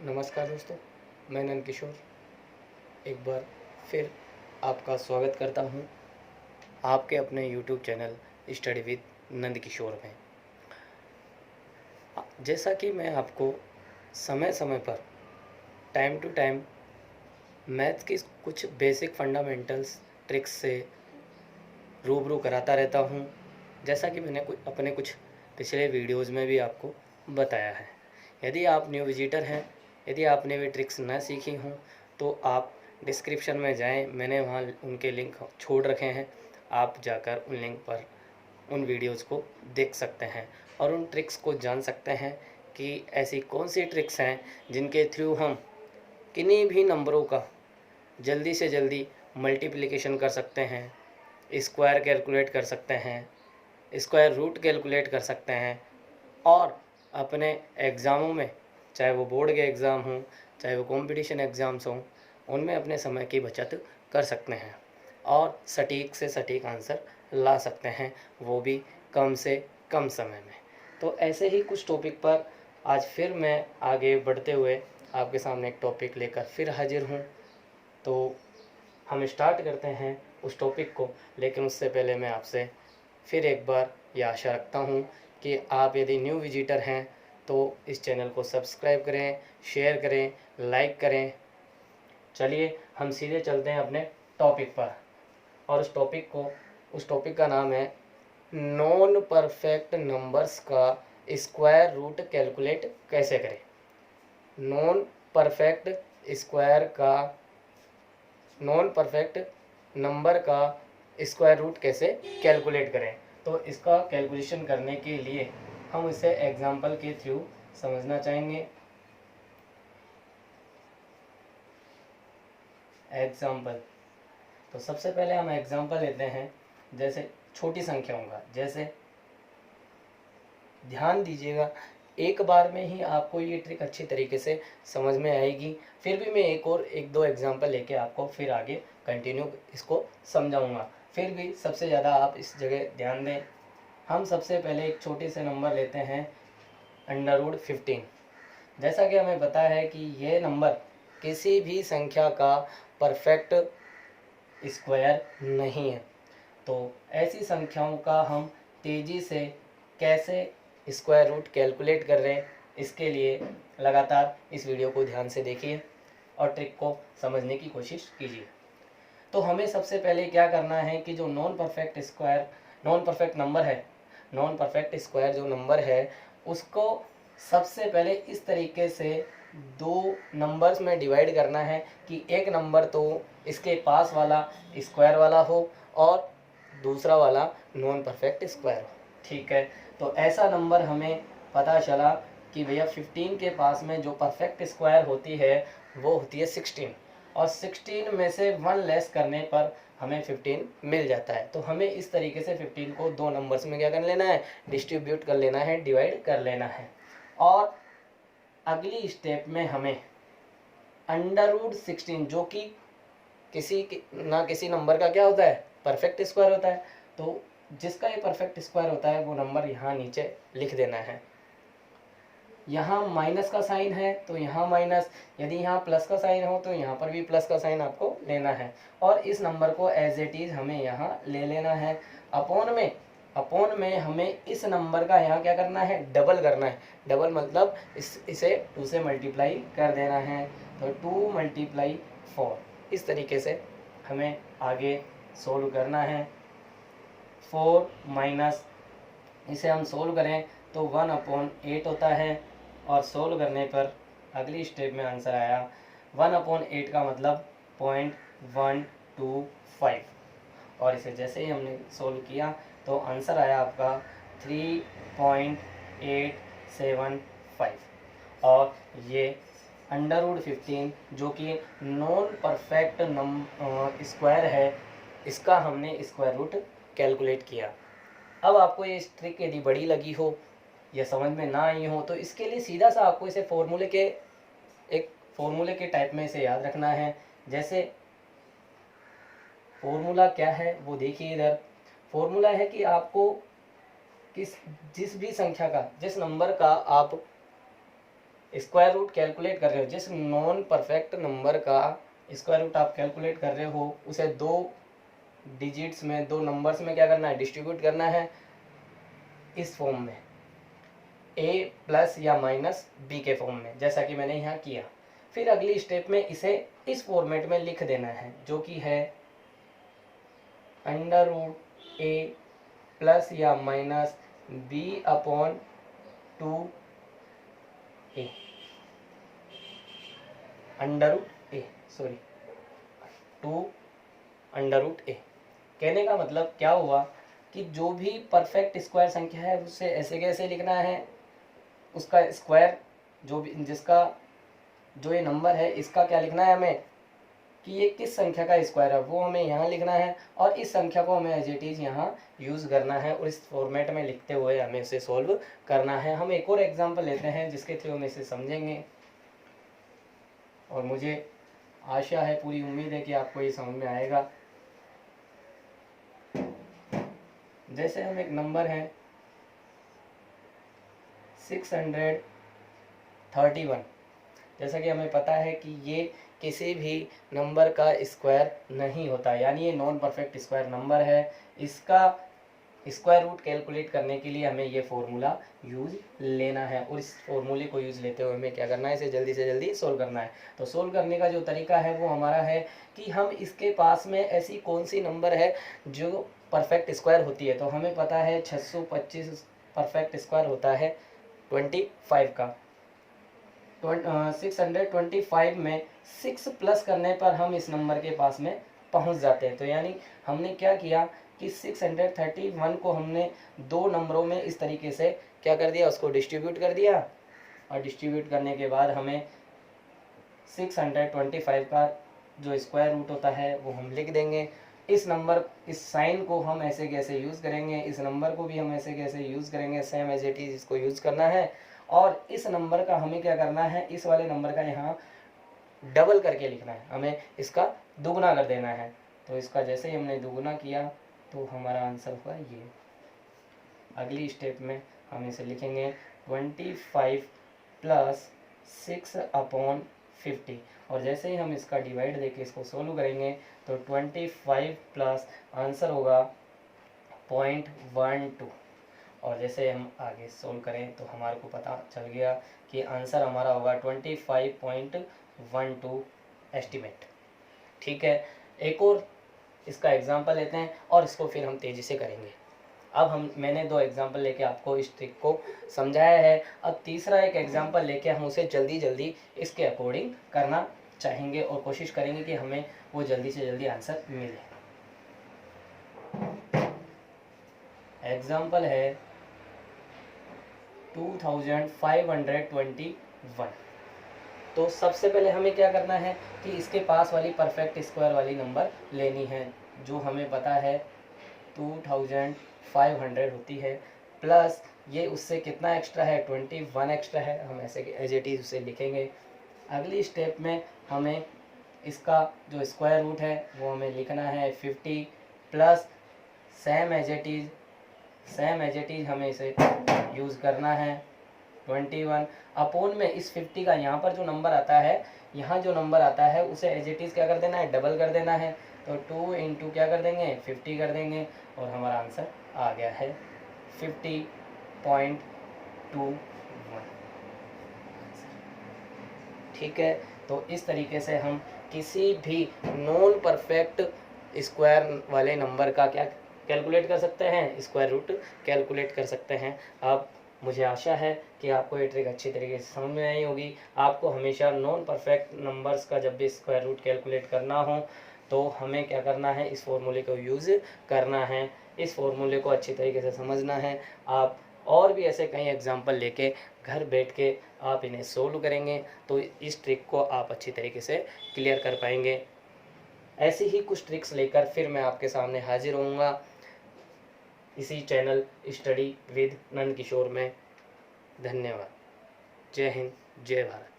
नमस्कार दोस्तों, मैं नंद किशोर एक बार फिर आपका स्वागत करता हूं आपके अपने YouTube channel study with Nand Kishore में। जैसा कि मैं आपको समय समय पर टाइम टू टाइम मैथ्स की कुछ बेसिक फंडामेंटल्स ट्रिक्स से रूबरू कराता रहता हूं, जैसा कि मैंने अपने कुछ पिछले वीडियोज़ में भी आपको बताया है। यदि आप न्यू विजिटर हैं, यदि आपने वे ट्रिक्स न सीखी हों तो आप डिस्क्रिप्शन में जाएं, मैंने वहां उनके लिंक छोड़ रखे हैं। आप जाकर उन लिंक पर उन वीडियोज़ को देख सकते हैं और उन ट्रिक्स को जान सकते हैं कि ऐसी कौन सी ट्रिक्स हैं जिनके थ्रू हम किन्हीं भी नंबरों का जल्दी से जल्दी मल्टीप्लिकेशन कर सकते हैं, स्क्वायर कैलकुलेट कर सकते हैं, स्क्वायर रूट कैलकुलेट कर सकते हैं और अपने एग्ज़ामों में, चाहे वो बोर्ड के एग्ज़ाम हों, चाहे वो कंपटीशन एग्ज़ाम्स हों, उनमें अपने समय की बचत कर सकते हैं और सटीक से सटीक आंसर ला सकते हैं, वो भी कम से कम समय में। तो ऐसे ही कुछ टॉपिक पर आज फिर मैं आगे बढ़ते हुए आपके सामने एक टॉपिक लेकर फिर हाजिर हूँ। तो हम स्टार्ट करते हैं उस टॉपिक को, लेकिन उससे पहले मैं आपसे फिर एक बार यह आशा रखता हूँ कि आप यदि न्यू विजिटर हैं तो इस चैनल को सब्सक्राइब करें, शेयर करें, लाइक करें। चलिए हम सीधे चलते हैं अपने टॉपिक पर और उस टॉपिक का नाम है नॉन परफेक्ट नंबर्स का स्क्वायर रूट कैलकुलेट कैसे करें। नॉन परफेक्ट स्क्वायर का नॉन परफेक्ट नंबर का स्क्वायर रूट कैसे कैलकुलेट करें। तो इसका कैलकुलेशन करने के लिए हम इसे एग्जाम्पल के थ्रू समझना चाहेंगे। एग्जाम्पल, तो सबसे पहले हम एग्जाम्पल लेते हैं जैसे छोटी संख्याओं का। जैसे ध्यान दीजिएगा, एक बार में ही आपको ये ट्रिक अच्छी तरीके से समझ में आएगी। फिर भी मैं एक दो एग्जांपल लेके आपको फिर आगे कंटिन्यू इसको समझाऊंगा। फिर भी सबसे ज़्यादा आप इस जगह ध्यान दें। हम सबसे पहले एक छोटे से नंबर लेते हैं √15। जैसा कि हमें पता है कि यह नंबर किसी भी संख्या का परफेक्ट स्क्वायर नहीं है, तो ऐसी संख्याओं का हम तेज़ी से कैसे स्क्वायर रूट कैलकुलेट कर रहे हैं, इसके लिए लगातार इस वीडियो को ध्यान से देखिए और ट्रिक को समझने की कोशिश कीजिए। तो हमें सबसे पहले क्या करना है कि जो नॉन परफेक्ट स्क्वायर जो नंबर है उसको सबसे पहले इस तरीके से दो नंबर्स में डिवाइड करना है कि एक नंबर तो इसके पास वाला स्क्वायर वाला हो और दूसरा वाला नॉन परफेक्ट स्क्वायर हो। ठीक है, तो ऐसा नंबर हमें पता चला कि भैया 15 के पास में जो परफेक्ट स्क्वायर होती है वो होती है 16 और 16 में से 1 लेस करने पर हमें 15 मिल जाता है। तो हमें इस तरीके से 15 को दो नंबर्स में क्या कर लेना है, डिस्ट्रीब्यूट कर लेना है, डिवाइड कर लेना है। और अगली स्टेप में हमें √16 जो कि किसी नंबर का क्या होता है, परफेक्ट स्क्वायर होता है, तो जिसका ये परफेक्ट स्क्वायर होता है वो नंबर यहाँ नीचे लिख देना है। यहाँ माइनस का साइन है तो यहाँ माइनस, यदि यहाँ प्लस का साइन हो तो यहाँ पर भी प्लस का साइन आपको लेना है और इस नंबर को एज इट इज़ हमें यहाँ ले लेना है। अपॉन में हमें इस नंबर का यहाँ क्या करना है, डबल करना है। डबल मतलब इसे 2 से मल्टीप्लाई कर देना है, तो 2 × 4। इस तरीके से हमें आगे सोल्व करना है। 4 माइनस, इसे हम सोल्व करें तो 1/8 होता है और सोल्व करने पर अगली स्टेप में आंसर आया 1/8 का मतलब 0.125 और इसे जैसे ही हमने सोल्व किया तो आंसर आया आपका 3.875 और ये √15 जो कि नॉन परफेक्ट स्क्वायर है, इसका हमने स्क्वायर रूट कैलकुलेट किया। अब आपको ये ट्रिक यदि बड़ी लगी हो या समझ में ना आई हो तो इसके लिए सीधा सा आपको इसे फॉर्मूले के टाइप में इसे याद रखना है। जैसे फॉर्मूला क्या है वो देखिए, इधर फॉर्मूला है कि आपको जिस नंबर का आप स्क्वायर रूट कैलकुलेट कर रहे हो, जिस नॉन परफेक्ट नंबर का स्क्वायर रूट आप कैलकुलेट कर रहे हो, उसे 2 डिजिट्स में, 2 नंबर्स में क्या करना है, डिस्ट्रीब्यूट करना है इस फॉर्म में, a प्लस या माइनस b के फॉर्म में, जैसा कि मैंने यहाँ किया। फिर अगली स्टेप में इसे इस फॉर्मेट में लिख देना है, जो कि है अंडर रूट a प्लस या minus b upon 2a, under root a, sorry 2 under root a। कहने का मतलब क्या हुआ कि जो भी परफेक्ट स्क्वायर संख्या है उसे ऐसे कैसे लिखना है, उसका स्क्वायर जो भी, जिसका जो ये नंबर है इसका क्या लिखना है हमें, कि ये किस संख्या का स्क्वायर है वो हमें यहाँ लिखना है, और इस संख्या को हमें एज इट इज़ यहाँ यूज़ करना है, और इस फॉर्मेट में लिखते हुए हमें इसे सॉल्व करना है। हम एक और एग्जांपल लेते हैं जिसके थ्रू हम इसे समझेंगे, और मुझे आशा है, पूरी उम्मीद है कि आपको ये समझ में आएगा। जैसे हम एक नंबर है 631, जैसा कि हमें पता है कि ये किसी भी नंबर का स्क्वायर नहीं होता, यानी ये नॉन परफेक्ट स्क्वायर नंबर है। इसका स्क्वायर रूट कैलकुलेट करने के लिए हमें ये फॉर्मूला यूज लेना है, और इस फॉर्मूले को यूज लेते हुए हमें क्या करना है, इसे जल्दी से जल्दी सोल्व करना है। तो सोल्व करने का जो तरीका है वो हमारा है कि हम इसके पास में ऐसी कौन सी नंबर है जो परफेक्ट स्क्वायर होती है। तो हमें पता है 625 परफेक्ट स्क्वायर होता है 25 का। 625 में 6 प्लस करने पर हम इस नंबर के पास में पहुंच जाते हैं। तो यानी हमने क्या किया कि 631 को हमने 2 नंबरों में इस तरीके से क्या कर दिया, उसको डिस्ट्रीब्यूट कर दिया, और डिस्ट्रीब्यूट करने के बाद हमें 625 का जो स्क्वायर रूट होता है वो हम लिख देंगे। इस नंबर, इस साइन को हम ऐसे कैसे यूज़ करेंगे, इस नंबर को भी हम ऐसे कैसे यूज़ करेंगे, सेम एज इट इज़ इसको यूज़ करना है। और इस नंबर का हमें क्या करना है, इस वाले नंबर का यहाँ डबल करके लिखना है, हमें इसका दुगना कर देना है। तो इसका जैसे ही हमने दुगना किया तो हमारा आंसर हुआ ये। अगली स्टेप में हम इसे लिखेंगे 25 प्लस 6 अपॉन 50, और जैसे ही हम इसका डिवाइड देके इसको सोल्व करेंगे तो 25 प्लस आंसर होगा 0.12, और जैसे हम आगे सोल्व करें तो हमारे को पता चल गया कि आंसर हमारा होगा 25.12 एस्टिमेट। ठीक है, एक और इसका एग्जांपल लेते हैं और इसको फिर हम तेज़ी से करेंगे। अब मैंने 2 एग्जांपल लेके आपको इस ट्रिक को समझाया है। अब तीसरा एक एग्जांपल लेके हम उसे जल्दी जल्दी इसके अकॉर्डिंग करना चाहेंगे और कोशिश करेंगे कि हमें वो जल्दी से जल्दी आंसर मिले। एग्जांपल है 2521। तो सबसे पहले हमें क्या करना है कि इसके पास वाली परफेक्ट स्क्वायर वाली नंबर लेनी है, जो हमें पता है 2500 होती है, प्लस ये उससे कितना एक्स्ट्रा है, 21 एक्स्ट्रा है, हम ऐसे एज इट इज़ उसे लिखेंगे। अगली स्टेप में हमें इसका जो स्क्वायर रूट है वो हमें लिखना है 50, plus same as it is हमें इसे यूज़ करना है 21 अपॉन में इस 50 का यहाँ पर जो नंबर आता है, यहाँ जो नंबर आता है उसे एज इट इज़ क्या कर देना है, डबल कर देना है। तो 2 इंटू क्या कर देंगे, 50 कर देंगे, और हमारा आंसर आ गया है 50.21। ठीक है, तो इस तरीके से हम किसी भी नॉन परफेक्ट स्क्वायर वाले नंबर का क्या कैलकुलेट कर सकते हैं, स्क्वायर रूट कैलकुलेट कर सकते हैं। अब मुझे आशा है कि आपको ये ट्रिक अच्छी तरीके से समझ में आई होगी। आपको हमेशा नॉन परफेक्ट नंबर्स का जब भी स्क्वायर रूट कैलकुलेट करना हो तो हमें क्या करना है, इस फॉर्मूले को यूज़ करना है, इस फॉर्मूले को अच्छी तरीके से समझना है। आप और भी ऐसे कई एग्जांपल लेके घर बैठ के आप इन्हें सोल्व करेंगे तो इस ट्रिक को आप अच्छी तरीके से क्लियर कर पाएंगे। ऐसी ही कुछ ट्रिक्स लेकर फिर मैं आपके सामने हाजिर होऊंगा इसी channel study with Nand Kishore में। धन्यवाद। जय हिंद, जय भारत।